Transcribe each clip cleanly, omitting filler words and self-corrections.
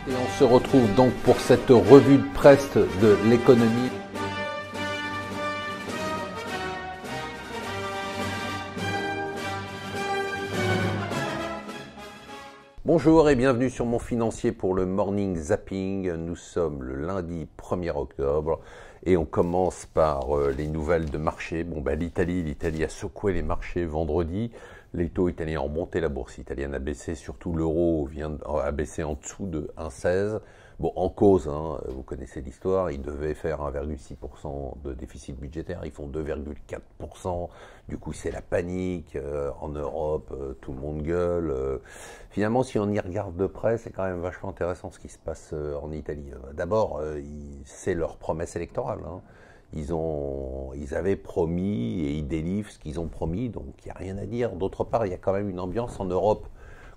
Et on se retrouve donc pour cette revue de presse de l'économie. Bonjour et bienvenue sur Mon Financier pour le Morning Zapping. Nous sommes le lundi 1er octobre et on commence par les nouvelles de marché. L'Italie a secoué les marchés vendredi. Les taux italiens ont monté, la bourse italienne a baissé, surtout l'euro a baissé en dessous de 1,16. Bon, en cause, vous connaissez l'histoire, ils devaient faire 1,6% de déficit budgétaire, ils font 2,4%. Du coup, c'est la panique en Europe, tout le monde gueule. Finalement, si on y regarde de près, c'est quand même vachement intéressant ce qui se passe en Italie. D'abord, c'est leur promesse électorale. Ils avaient promis et ils délivrent ce qu'ils ont promis, donc il n'y a rien à dire. D'autre part, il y a quand même une ambiance en Europe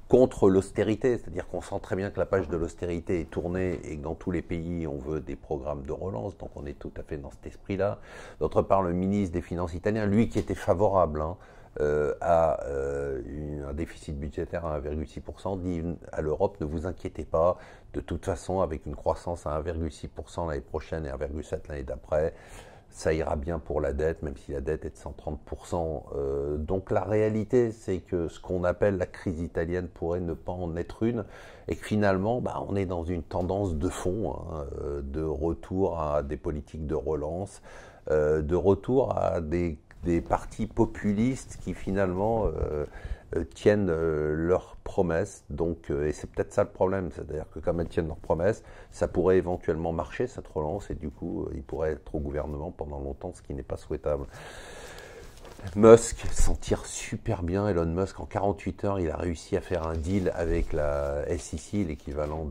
contre l'austérité, c'est-à-dire qu'on sent très bien que la page de l'austérité est tournée et que dans tous les pays, on veut des programmes de relance, donc on est tout à fait dans cet esprit-là. D'autre part, le ministre des Finances italien, lui qui était favorable à un déficit budgétaire à 1,6%, dit à l'Europe, ne vous inquiétez pas, de toute façon, avec une croissance à 1,6% l'année prochaine et 1,7% l'année d'après, ça ira bien pour la dette, même si la dette est de 130%. Donc la réalité, c'est que ce qu'on appelle la crise italienne pourrait ne pas en être une, et que finalement, on est dans une tendance de fond, de retour à des politiques de relance, de retour à des partis populistes qui finalement tiennent leurs promesses. Donc, et c'est peut-être ça le problème, c'est-à-dire que comme elles tiennent leurs promesses, ça pourrait éventuellement marcher cette relance et du coup, ils pourraient être au gouvernement pendant longtemps, ce qui n'est pas souhaitable. Musk s'en tire super bien. Elon Musk, en 48 heures, il a réussi à faire un deal avec la SEC, l'équivalent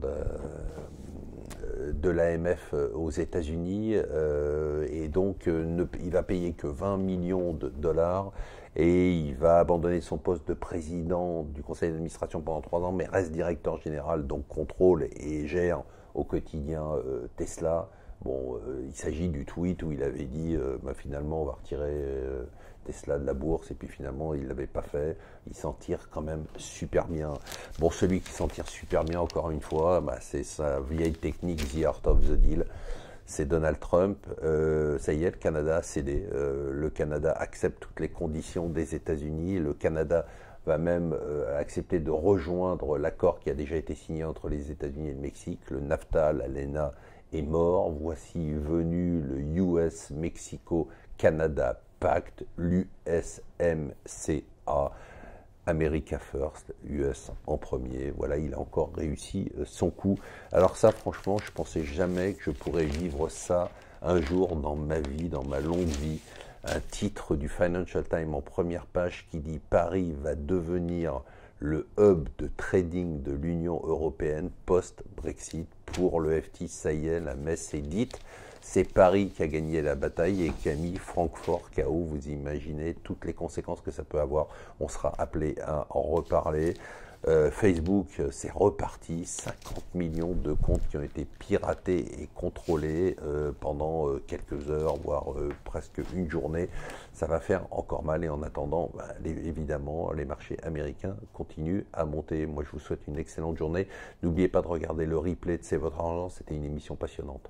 de l'AMF aux États-Unis, et donc il va payer que 20 millions de dollars et il va abandonner son poste de président du conseil d'administration pendant 3 ans, mais reste directeur général, donc contrôle et gère au quotidien Tesla. Bon, il s'agit du tweet où il avait dit finalement on va retirer Tesla de la bourse, et puis finalement il ne l'avait pas fait. Il s'en tire quand même super bien. Bon, celui qui s'en tire super bien, encore une fois, c'est sa vieille technique, the art of the deal. C'est Donald Trump. Ça y est, le Canada a cédé. Le Canada accepte toutes les conditions des États-Unis. Le Canada va même accepter de rejoindre l'accord qui a déjà été signé entre les États-Unis et le Mexique. Le NAFTA, l'ALENA est mort. Voici venu le US-Mexico-Canada Pact, l'USMCA, America First, US en premier. Voilà, il a encore réussi son coup. Alors ça, franchement, je pensais jamais que je pourrais vivre ça un jour dans ma vie, dans ma longue vie. Un titre du Financial Times en première page qui dit « Paris va devenir le hub de trading de l'Union européenne post-Brexit ». Pour le FT, ça y est, la messe est dite. C'est Paris qui a gagné la bataille et qui a mis Francfort KO. Vous imaginez toutes les conséquences que ça peut avoir. On sera appelé à en reparler. Facebook, c'est reparti. 50 millions de comptes qui ont été piratés et contrôlés pendant quelques heures, voire presque une journée. Ça va faire encore mal. Et en attendant, évidemment, les marchés américains continuent à monter. Moi, je vous souhaite une excellente journée. N'oubliez pas de regarder le replay de C'est votre argent. C'était une émission passionnante.